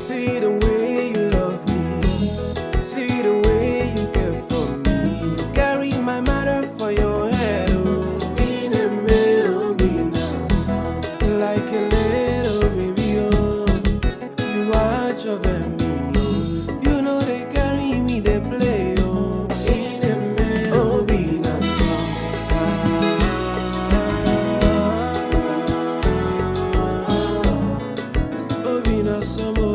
See the way you love me, see the way you care for me. You carry my matter for your head, oh. In a male, like a little baby, oh. You watch over me, oh. You know they carry me, they play, oh. In a male, Obinasom. Obinasom.